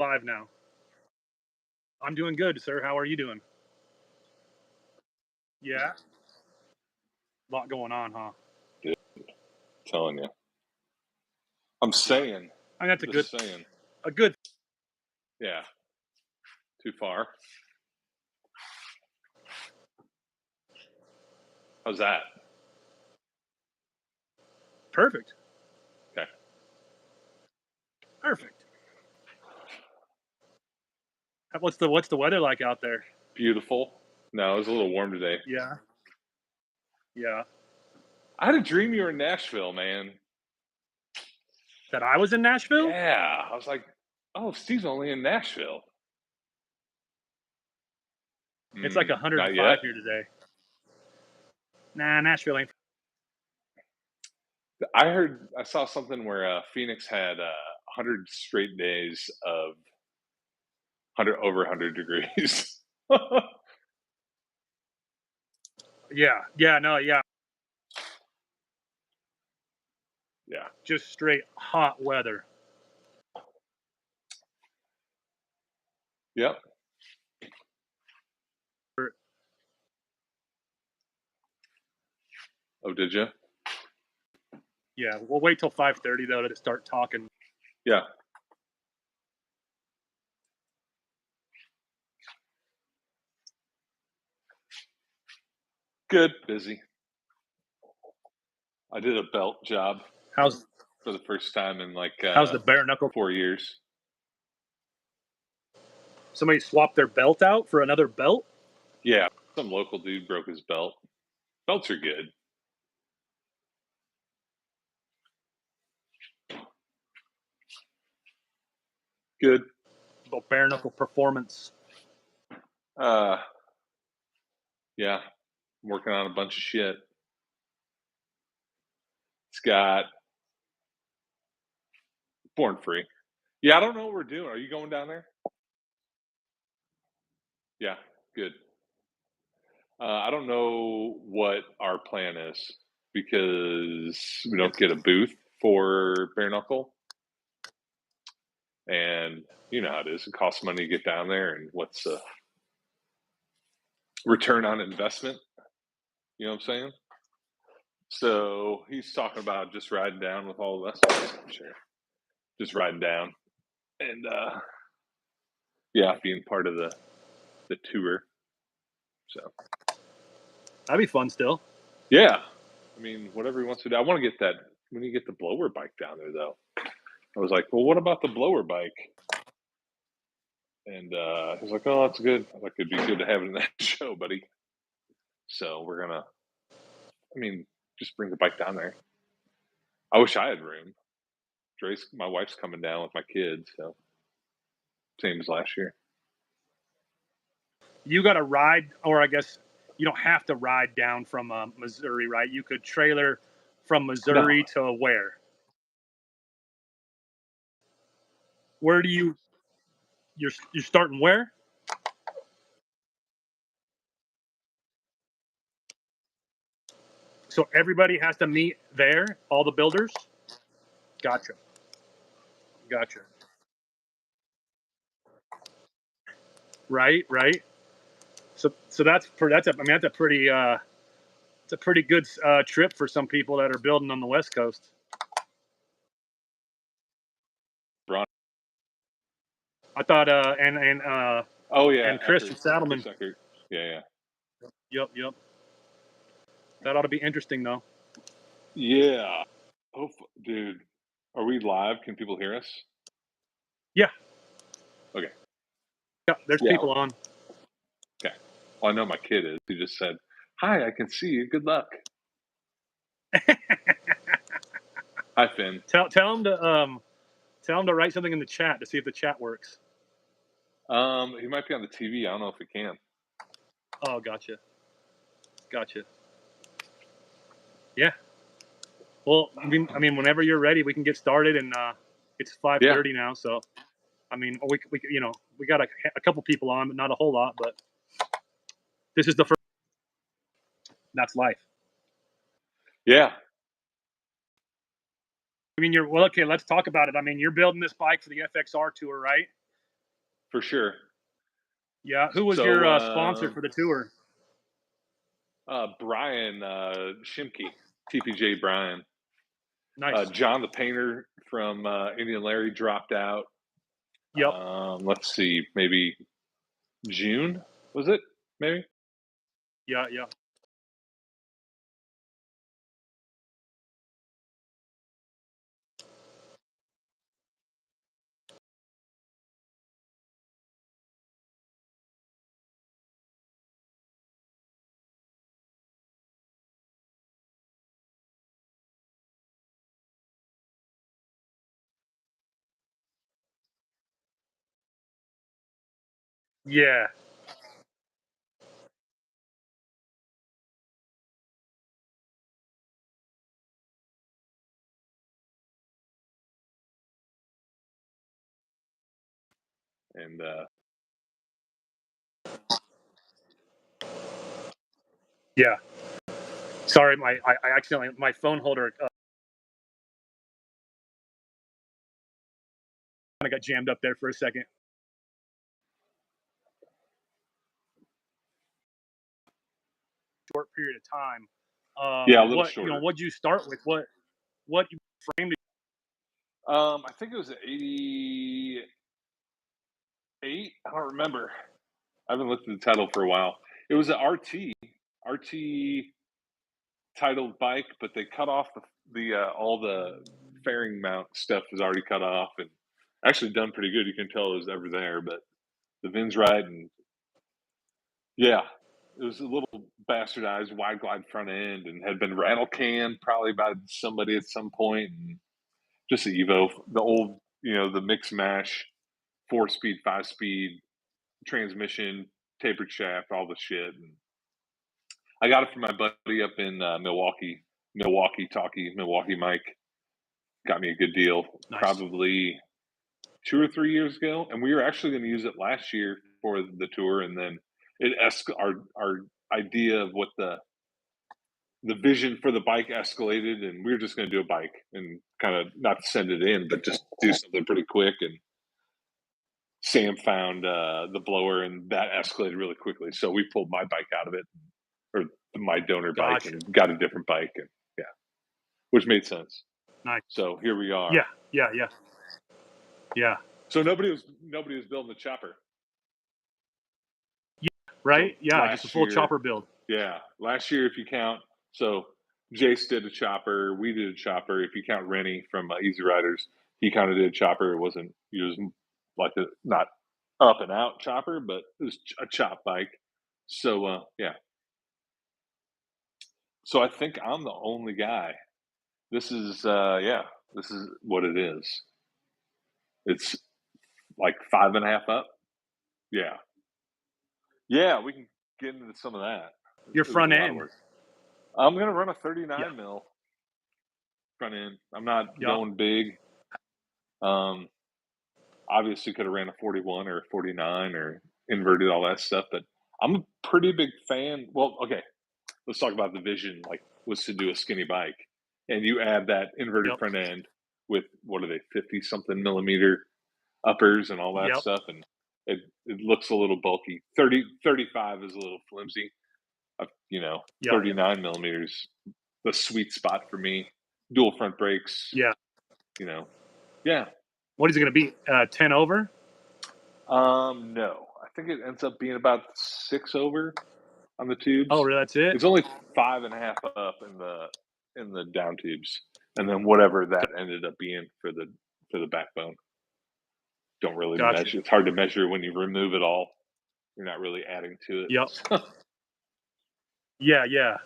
Live now. I'm doing good, sir. How are you doing? Yeah, a lot going on, huh? Dude, telling you. I'm saying. I mean, that's Just saying. a good. Yeah. Too far. How's that? Perfect. Okay. Perfect. What's the weather like out there? Beautiful. No, it was a little warm today. Yeah. Yeah. I had a dream you were in Nashville, man. That I was in Nashville? Yeah. I was like, oh, Steve's only in Nashville. It's like Not 105 yet. here today. Nah, Nashville ain't. I saw something where Phoenix had 100 straight days of over 100 degrees. Yeah. Yeah. No. Yeah. Yeah. Just straight hot weather. Yep. Oh, did you? Yeah. We'll wait till 5:30 though to start talking. Yeah. Good. Busy. I did a belt job How's for the first time in like how's the bare knuckle? 4 years. Somebody swapped their belt out for another belt? Yeah, some local dude broke his belt. Belts are good. Good. Little bare knuckle performance. Uh, yeah, I'm working on a bunch of shit. It's got Born Free. Yeah, I don't know what we're doing. Are you going down there? Yeah, good. I don't know what our plan is because we don't get a booth for bare knuckle, and you know how it is. It costs money to get down there, and what's the return on investment? You know what I'm saying? So he's talking about just riding down with all of us. Sure. Just riding down and yeah, being part of the tour. So That'd be fun still. yeah. I mean, whatever he wants to do. I want to get that when you get the blower bike down there though. I was like, well, what about the blower bike? And he's like, oh, that's good. I was like, it'd be good to have it in that show, buddy. So we're gonna just bring the bike down there. I wish I had room. My wife's coming down with my kids, so same as last year. You got to ride, or I guess you don't have to ride down from Missouri, right? You could trailer from Missouri to where? Where do you're starting where? So everybody has to meet there, all the builders? Gotcha. Gotcha. Right, right. So that's a pretty it's a pretty good trip for some people that are building on the West Coast. Ron. I thought Oh yeah, and Christian Saddleman. Yeah. Yep. That ought to be interesting though. Yeah. Oh, dude, are we live? Can people hear us? Yeah. Okay. Yeah, there's people on. Okay. Well, I know my kid is. He just said, "Hi, I can see you. Good luck." Hi, Finn. Tell him to write something in the chat to see if the chat works. He might be on the TV. I don't know if he can. Oh, gotcha. Yeah. Well, I mean, whenever you're ready, we can get started, and it's 5:30 now. So, I mean, we got a couple people on, but not a whole lot. But this is the first. That's life. Yeah. I mean, okay. Let's talk about it. I mean, you're building this bike for the FXR tour, right? for sure. Yeah. Who was So, your sponsor for the tour? Brian Shimke, TPJ Brian. Nice. John the Painter from Indian Larry dropped out. Yep. Let's see, maybe June, was it? Maybe? Yeah. Yeah. Yeah. And Yeah. Sorry, I accidentally my phone holder kind of got jammed up there for a second. Short period of time. yeah, a little What shorter. what'd you start with? What you framed it? I think it was 88. I don't remember. I haven't looked at the title for a while. It was an RT titled bike, but they cut off the all the fairing mount stuff was already cut off, and actually done pretty good. You can tell it was ever there, but the VIN's right, and yeah, it was a little bastardized wide glide front end, and had been rattle canned probably by somebody at some point, and just the Evo, the old, the mix mash, 4-speed, 5-speed transmission, tapered shaft, all the shit. And I got it from my buddy up in Milwaukee, Milwaukee Mike. Got me a good deal, Nice. probably 2 or 3 years ago, and we were actually going to use it last year for the tour, and then our idea of what the vision for the bike escalated, and we were just going to do a bike and kind of not send it in, but just do something pretty quick. And Sam found the blower, and that escalated really quickly. So we pulled my bike out of it, or my donor bike, Gotcha. and got a different bike, and yeah, which made sense. Nice. So here we are. Yeah. Yeah. Yeah. Yeah. So nobody was building the chopper. Right. So Yeah. Just a last full year, chopper build. yeah, last year if you count, so Jace did a chopper, we did a chopper. If you count Rennie from Easy Riders, he kind of did a chopper. It wasn't, he was like a not up and out chopper, but it was a chop bike. So yeah, so I think I'm the only guy. This is yeah, this is what it is. It's like 5.5 up. Yeah, yeah, we can get into some of that. Your It was a front lot of end. work. I'm gonna run a Yeah. 39 mil front end. I'm not Yeah. going big. Um, obviously could have ran a 41 or a 49 or inverted all that stuff, but I'm a pretty big fan. Well, okay, let's talk about the vision. Like, was to do a skinny bike, and you add that inverted Yep. front end with what are they, 50 something millimeter uppers and all that Yep. stuff, and it looks a little bulky. 35 is a little flimsy. Yeah. 39 millimeters, the sweet spot for me. Dual front brakes. Yeah. Yeah. What is it going to be? 10 over? No, I think it ends up being about 6 over on the tubes. Oh, really? That's it? It's only 5.5 up in the down tubes, and then whatever that ended up being for the backbone. Don't really Gotcha. measure. It's hard to measure when you remove it all. You're not really adding to it. Yep. Yeah. Yeah.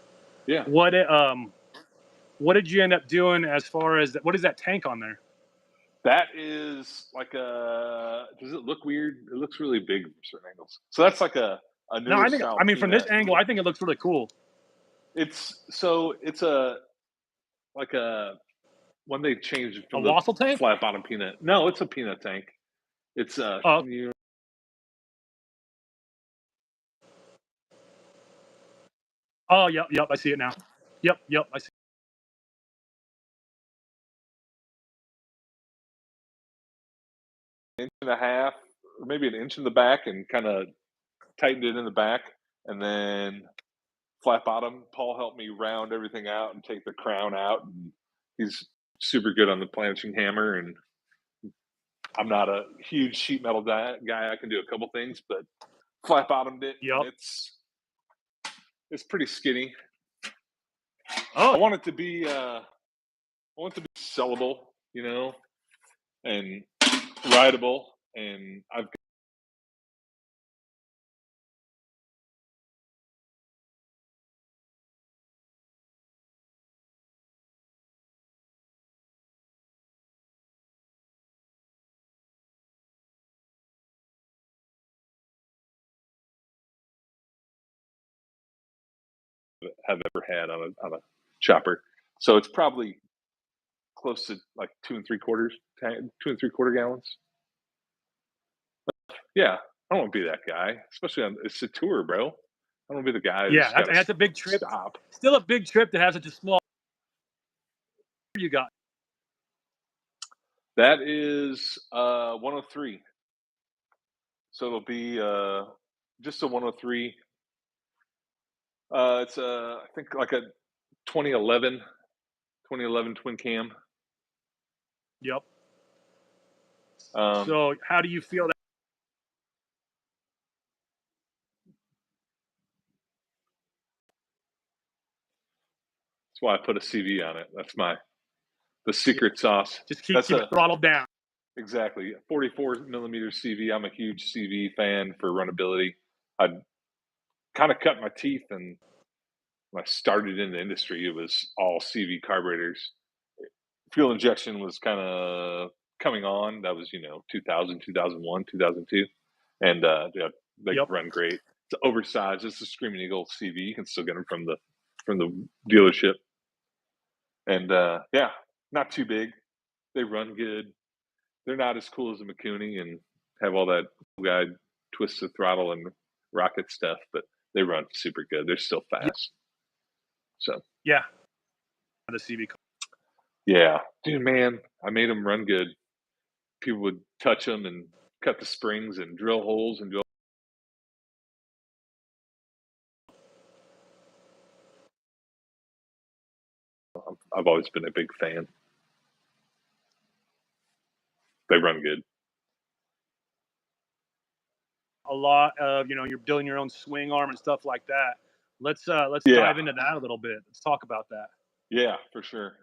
Yeah. What did you end up doing as far as what is that tank on there? That is like a. Does it look weird? It looks really big from certain angles. So that's like a No, newer style from this peanut. angle, I think it looks really cool. It's a like a when they changed it A from the wassail tank? flat bottom peanut. No, it's a peanut tank. It's Oh, oh, yep, yep. I see it now. Yep, yep. I see. 1.5 inches maybe an inch in the back and kind of tightened it in the back, and then flat bottom. Paul helped me round everything out and take the crown out, and he's super good on the planching hammer. And I'm not a huge sheet metal guy. I can do a couple things, but flat bottomed it, and Yep. it's pretty skinny. Oh, I want it to be sellable, you know, and rideable. And I've have ever had on a chopper. So it's probably close to like 2 3/4 gallons. Yeah, I don't want to be that guy, especially on it's a tour, bro. I don't want to be the guy yeah, who's got that's to a big trip. stop. Still a big trip to have such a small. You got. That is 103. So it'll be just a 103. It's I think like a 2011 twin cam. Yep. Um, So how do you feel that? that's why I put a CV on it. That's the secret sauce. Just keep That's it throttled down. exactly 44 millimeter CV. I'm a huge CV fan for runnability. I kind of cut my teeth, and when I started in the industry, it was all CV carburetors. Fuel injection was kind of coming on. That was 2000, 2001, 2002, and yeah, they Yep. run great. It's oversized. It's a Screaming Eagle CV. You can still get them from the dealership, and yeah, not too big. They run good. They're not as cool as a Mikuni and have all that guy twist the throttle and rocket stuff, but they run super good. They're still fast. So Yeah. The CV. yeah, dude, man, I made them run good. People would touch them and cut the springs and drill holes and do. I've always been a big fan. They run good. A lot of you're building your own swing arm and stuff like that. Let's Yeah, dive into that a little bit. Let's talk about that. yeah, for sure.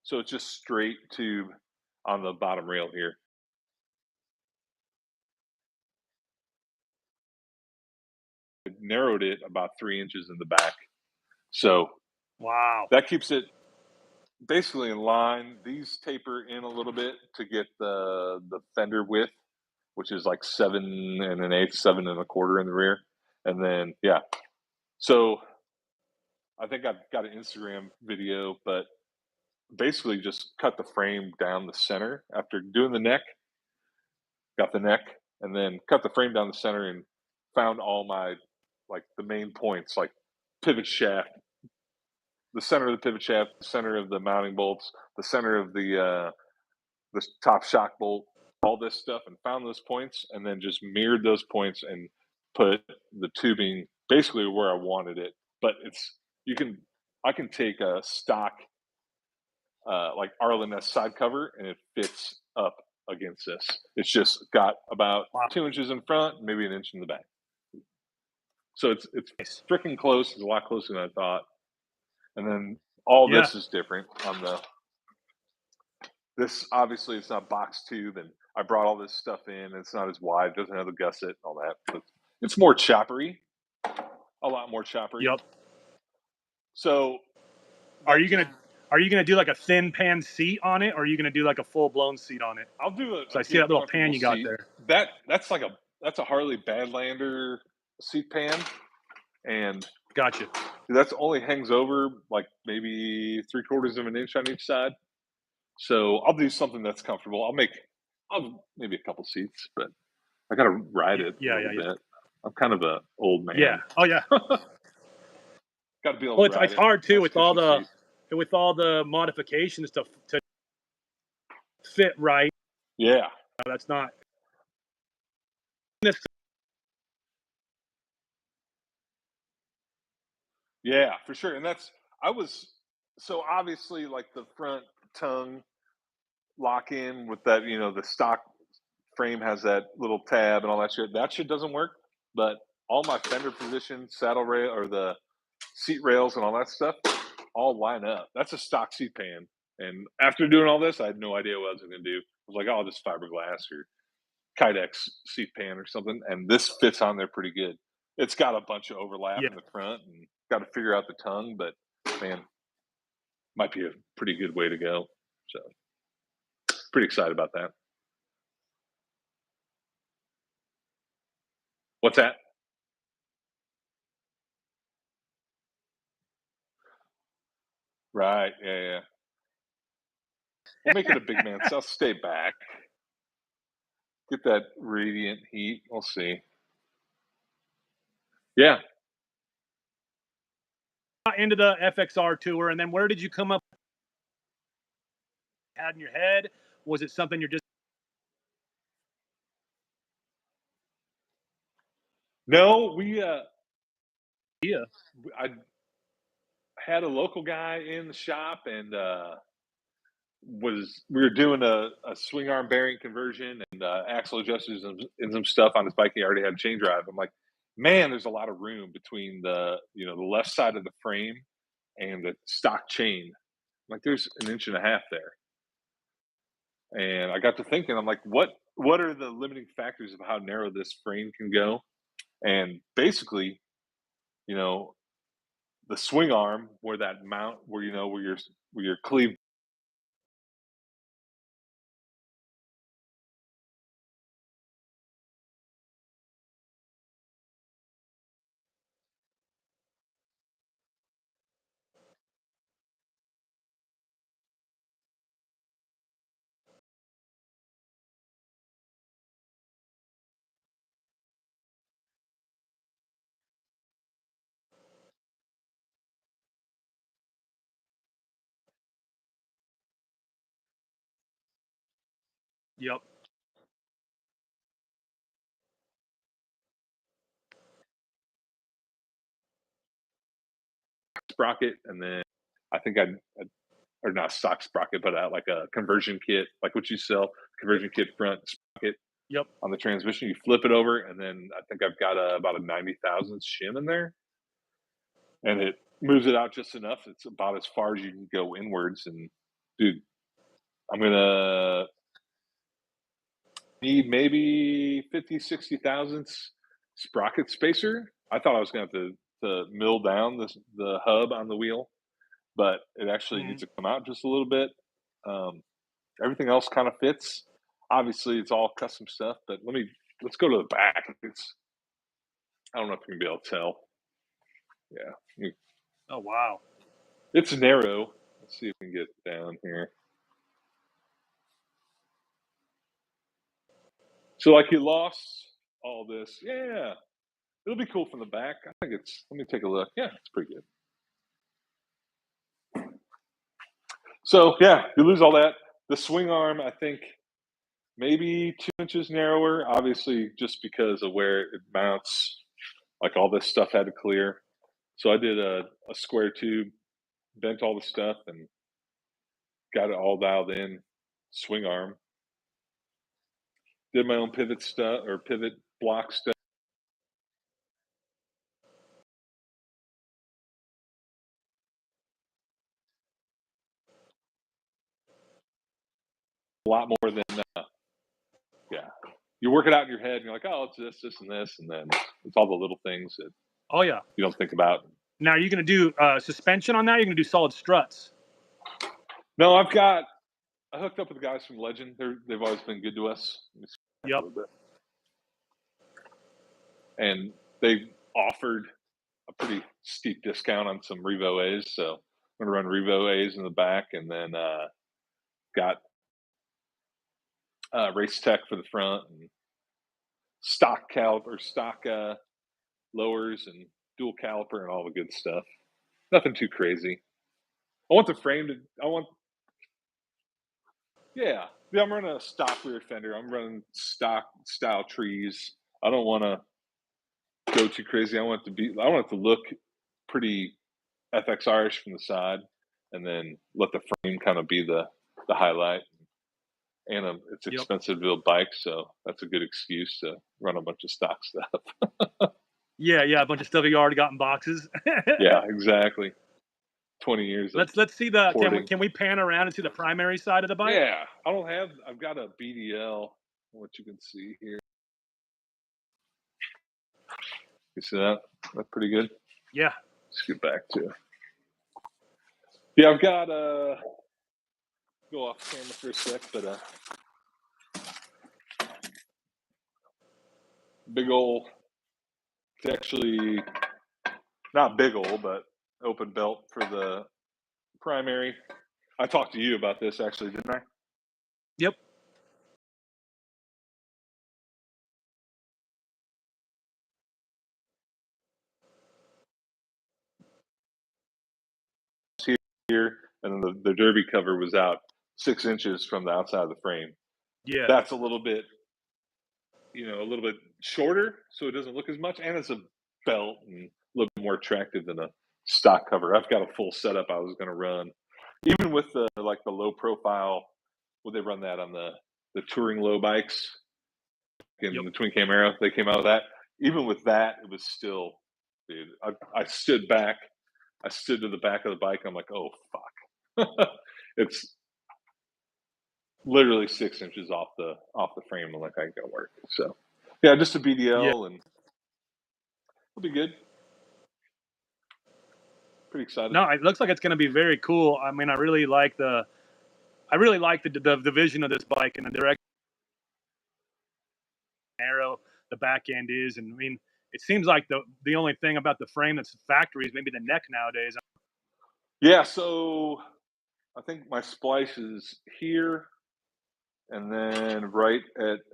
So it's just straight tube on the bottom rail here. I narrowed it about 3 inches in the back, so Wow. that keeps it basically in line. These taper in a little bit to get the fender width, which is like 7 1/8, 7 1/4 in the rear, and then yeah. So I think I've got an Instagram video, but basically just cut the frame down the center after doing the neck. Got the neck, and then cut the frame down the center and found all my like the main points, like pivot shaft, the center of the pivot shaft, the center of the mounting bolts, the center of the top shock bolt, all this stuff, and found those points, and then just mirrored those points and put the tubing basically where I wanted it. But I can take a stock like Arlen S side cover, and it fits up against this. It's just got about Wow. 2 inches in front, maybe an inch in the back. So it's Nice. freaking close. It's a lot closer than I thought. And then all Yeah. this is different on the. This obviously it's not box tube, and I brought all this stuff in. It's not as wide, doesn't have the gusset, all that. But it's more choppery, a lot more choppery. Yep. So Are you gonna do like a thin pan seat on it, or are you gonna do like a full blown seat on it? I'll do So a I see good that little pan comfortable you got seat. there. That's a Harley Badlander seat pan, and Gotcha. That's only hangs over like maybe 3/4 of an inch on each side. So I'll do something that's comfortable. I'll maybe a couple seats, but I gotta ride it a Yeah, little yeah, yeah. bit. I'm kind of a old Yeah. man. Oh yeah. Gotta be able Well, to ride it's it. hard too Nice cushy seat. with all the modifications to fit right. Yeah. That's not this. Yeah, for sure. And I was so obviously like the front tongue lock in with that, the stock frame has that little tab and all that shit. That shit doesn't work. But all my fender position, saddle rail, or the seat rails and all that stuff all line up. That's a stock seat pan. And after doing all this, I had no idea what I was going to do. I was like, oh, I'll just fiberglass or Kydex seat pan or something. And this fits on there pretty good. It's got a bunch of overlap Yeah. in the front and got to figure out the tongue, but man, might be a pretty good way to go. So pretty excited about that. What's that? Right. Yeah, yeah. We'll make it a big man, so I'll stay back. Get that radiant heat. We'll see. Yeah. Into the FXR tour, and then where did you come up had in your head? Was it something you're just No, yeah? I had a local guy in the shop and we were doing a swing arm bearing conversion and axle adjusters and some stuff on his bike. He already had a chain drive. I'm like, man, there's a lot of room between the left side of the frame and the stock chain. Like there's an inch and a half there. And I got to thinking, I'm like, what are the limiting factors of how narrow this frame can go? And basically, you know, the swing arm where that mount where your cleave. Yep. Sprocket, and then I think I or not stock sprocket, but like a conversion kit, like what you sell, conversion kit front sprocket Yep. on the transmission. You flip it over, and then I think I've got about a 90,000 shim in there, and it moves it out just enough. It's about as far as you can go inwards. And dude, I'm gonna need maybe 50, 60 thousandths sprocket spacer. I thought I was gonna have to mill down the hub on the wheel, but it actually Mhm. needs to come out just a little bit. Everything else kind of fits. Obviously, it's all custom stuff, but let's go to the back. I don't know if you can be able to tell. Yeah, Oh wow. it's narrow. Let's see if we can get down here. So, like, you lost all this. Yeah, it'll be cool from the back. I think it's. Let me take a look. Yeah, it's pretty good. So, yeah, you lose all that. The swing arm, I think, maybe 2 inches narrower. Obviously, just because of where it mounts, like all this stuff had to clear. So I did a square tube, bent all the stuff, and got it all dialed in. Swing arm. Did my own pivot stuff or pivot block stuff. A lot more than yeah. You work it out in your head, and you're like, oh, it's this, and this, and then it's all the little things that Oh yeah. you don't think about. Now are you gonna do suspension on that? You're gonna do solid struts. No, I hooked up with the guys from Legend. They've always been good to us. Let me see a Yep. little bit. And they offered a pretty steep discount on some Revo A's, so I'm gonna run Revo A's in the back, and then got Race Tech for the front, and stock caliper, stock lowers, and dual caliper, and all the good stuff. Nothing too crazy. I want the frame to. Yeah. I'm running a stock rear fender. I'm running stock style trees. I don't want to go too crazy. I want it to look pretty FXR-ish from the side, and then let the frame kind of be the highlight. And it's expensive to build bikes, so that's a good excuse to run a bunch of stock stuff. Yeah, a bunch of stuff you already got in boxes. Yeah, exactly. 20 years. Let's see the can we pan around and see the primary side of the bike? Yeah, I've got a BDL. What you can see here. You see that? That's pretty good. Yeah. Let's get back to. Yeah, I've got go off camera for a sec, but big ol'. It's actually not big ol', but open belt for the primary. I talked to you about this actually, didn't I? Yep. Here, and then the derby cover was out 6 inches from the outside of the frame. Yeah. That's a little bit, a little bit shorter, so it doesn't look as much, and it's a belt and a little bit more attractive than a stock cover. I've got a full setup I was going to run, even with the low profile. Would they run that on the touring low bikes in the Twin Cam Arrow? They came out with that. Even with that, it was still, dude. I stood back. I stood to the back of the bike. I'm like, oh fuck! It's literally 6 inches off the frame. I'm like, I ain't gonna work. So yeah, just a BDL, and it'll be good. Pretty excited. No, it looks like it's going to be very cool. I mean, I really like the vision of this bike and the direction narrow the back end is, and I mean, it seems like the only thing about the frame that's factory is maybe the neck nowadays. Yeah, so I think my splice is here, and then right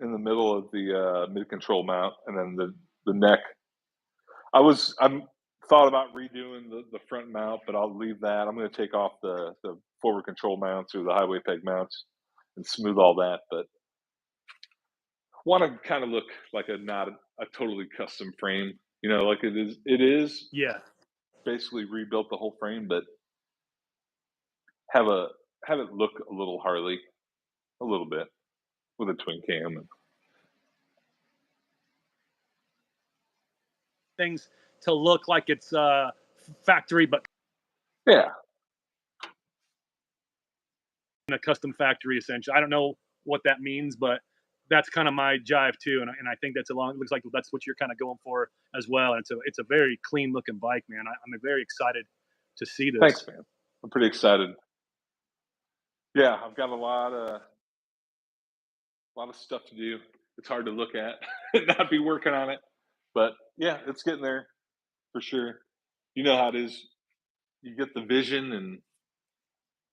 in the middle of the mid control mount, and then the neck. I'm thought about redoing the front mount, but I'll leave that. I'm going to take off the forward control mounts or the highway peg mounts and smooth all that, but want to kind of look like not a totally custom frame, like it is Yeah. basically rebuilt the whole frame, but have it look a little Harley, a little bit, with a twin cam. Things to look like it's factory, but yeah, in a custom factory essentially. I don't know what that means, but that's kind of my jive too, and I think it looks like that's what you're kind of going for as well. And it's a very clean looking bike, man. I'm very excited to see this. Thanks, man. I'm pretty excited. Yeah, I've got a lot of stuff to do. It's hard to look at and not be working on it, but yeah, it's getting there for sure. You know how it is. You get the vision, and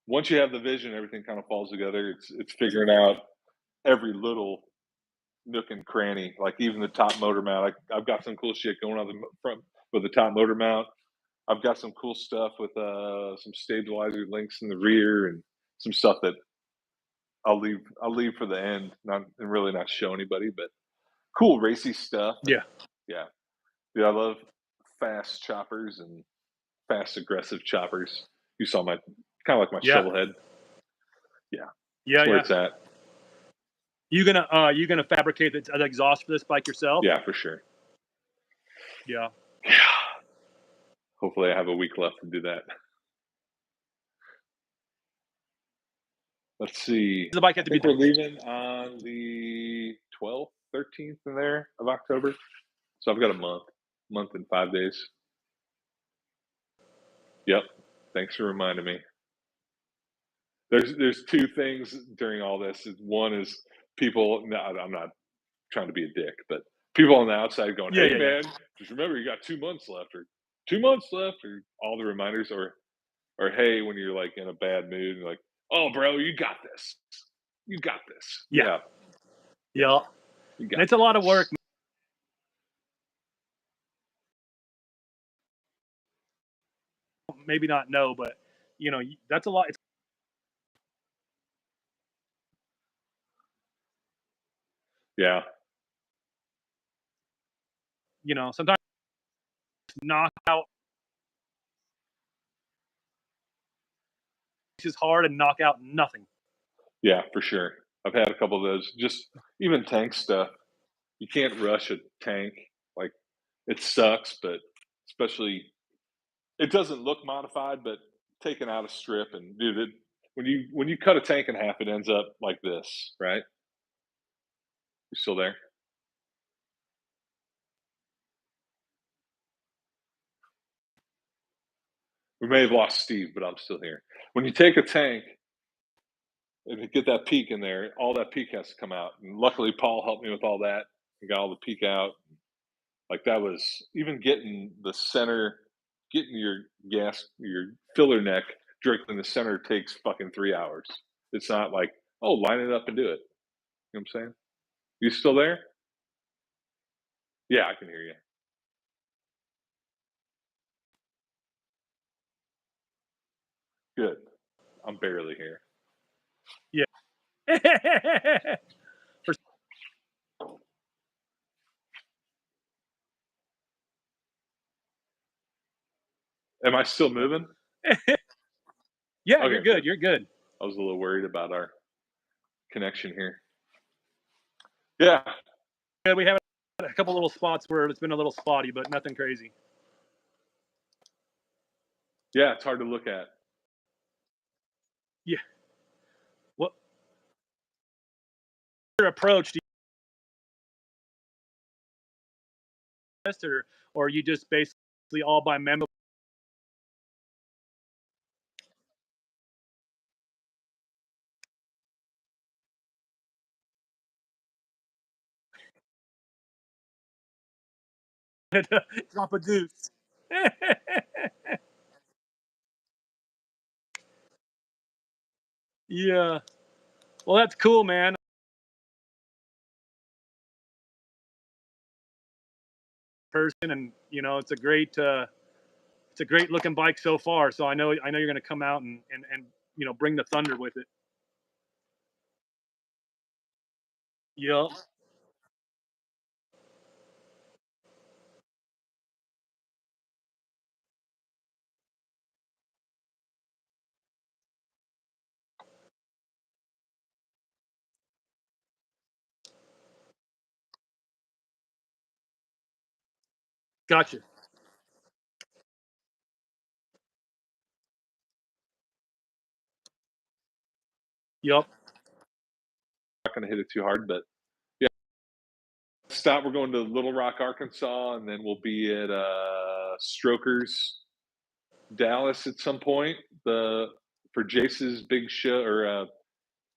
once you have the vision, everything kind of falls together. It's figuring out every little nook and cranny, like even the top motor mount. I've got some cool shit going on the front with the top motor mount. I've got some cool stuff with some stabilizer links in the rear, and some stuff that I'll leave for the end, and really not show anybody, but cool racy stuff. Yeah. Yeah. I love fast choppers and fast aggressive choppers. You saw my kind of like my shovel head. Yeah. Yeah. Where it's at. You gonna fabricate the exhaust for this bike yourself? Yeah, for sure. Yeah. Yeah. Hopefully I have a week left to do that. Let's see. The bike had to be. We're leaving on the 12th, 13th in there of October. So I've got a month and 5 days. Yep. Thanks for reminding me. There's two things during all this. One is people. No, I'm not trying to be a dick, but people on the outside going, "Hey, man, just remember you got 2 months left or 2 months left, or all the reminders, or hey, when you're like in a bad mood, you're like, oh, bro, you got this. You got this. Yeah. Yeah. Yeah. Yeah. You And got it's a lot of work. this. Maybe not no, but that's a lot. It's, Yeah. sometimes knock out is hard and knock out nothing. Yeah, for sure. I've had a couple of those. Just even tank stuff. You can't rush a tank. Like, it sucks, but especially it doesn't look modified, but taking out a strip and dude, when you cut a tank in half, it ends up like this, right? You still there? We may have lost Steve, but I'm still here. When you take a tank and you get that peak in there, all that peak has to come out. And luckily, Paul helped me with all that and got all the peak out. Like, that was even getting the center, getting your filler neck directly in the center takes fucking 3 hours. It's not like, oh, line it up and do it. You know what I'm saying? You still there? Yeah, I can hear you. Good. I'm barely here. Yeah. For, Am I still moving? yeah, you're Okay, good. good. You're good. I was a little worried about our connection here. Yeah, Yeah, we have a couple little spots where it's been a little spotty, but nothing crazy. yeah, it's hard to look at. Yeah. What your approach? Do you test or you just basically all by memo? Drop a deuce. Yeah. Well, that's cool, man. Person, and it's a great looking bike so far. So I know you're going to come out and bring the thunder with it. Yep. Gotcha. Yep. Not going to hit it too hard, but yeah. Stop. We're going to Little Rock, Arkansas, and then we'll be at Strokers, Dallas at some point. The for Jace's big show, or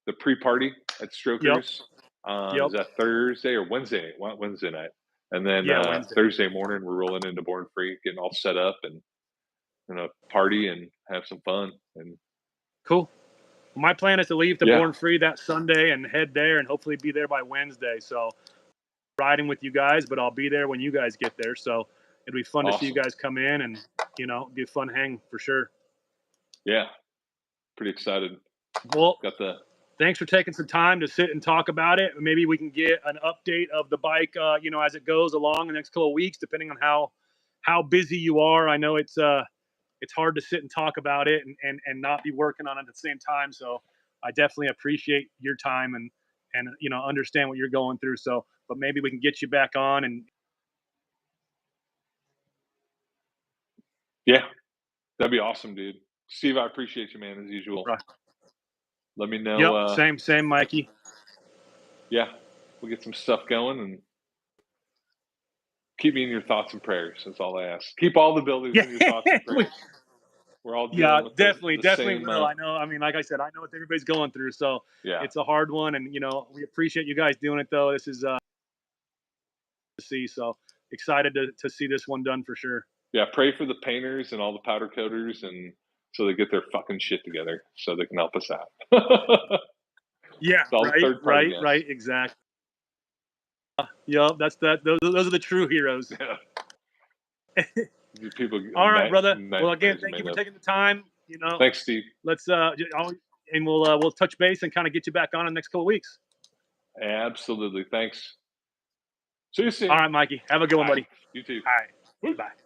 the pre-party at Yep. Strokers. Yep. Is that Thursday or Wednesday? Wednesday night, and then Yeah. Wednesday. Thursday morning we're rolling into Born Free, getting all set up and party and have some fun. And Cool. My plan is to leave to yeah, Born Free that Sunday and head there and hopefully be there by Wednesday. So riding with you guys, but I'll be there when you guys get there. So it'll be fun to see you awesome. guys come in and be a fun hang for sure. Yeah, pretty excited. Well, Got the thanks for taking some time to sit and talk about it. Maybe we can get an update of the bike, as it goes along the next couple of weeks, depending on how busy you are. I know it's hard to sit and talk about it and not be working on it at the same time. So I definitely appreciate your time and understand what you're going through. So, but maybe we can get you back on and yeah, that'd be awesome, dude. Steve, I appreciate you, man, as usual. right. Let me know. Yep, same, Mikey. Yeah, we'll get some stuff going and keep me in your thoughts and prayers. That's all I ask. Keep all the buildings Yeah, in your thoughts and prayers. We're all yeah, dealing with definitely, the definitely same. will. I know. I mean, like I said, I know what everybody's going through. So Yeah, it's a hard one, and we appreciate you guys doing it. Though this is to see. So excited to see this one done for sure. Yeah, pray for the painters and all the powder coaters, and so they get their fucking shit together so they can help us out. Yeah, It's all the third party guys. right, exactly. Yup, that's that. Those are the true heroes. Yeah. People. All right, brother. Well, again, nightmares thank you made for up. taking the time. You know, Thanks, Steve. let's and we'll touch base and kind of get you back on in the next couple of weeks. Absolutely. Thanks. See you soon. All right, Mikey. Have a good one, All right. buddy. You too. All right. Bye.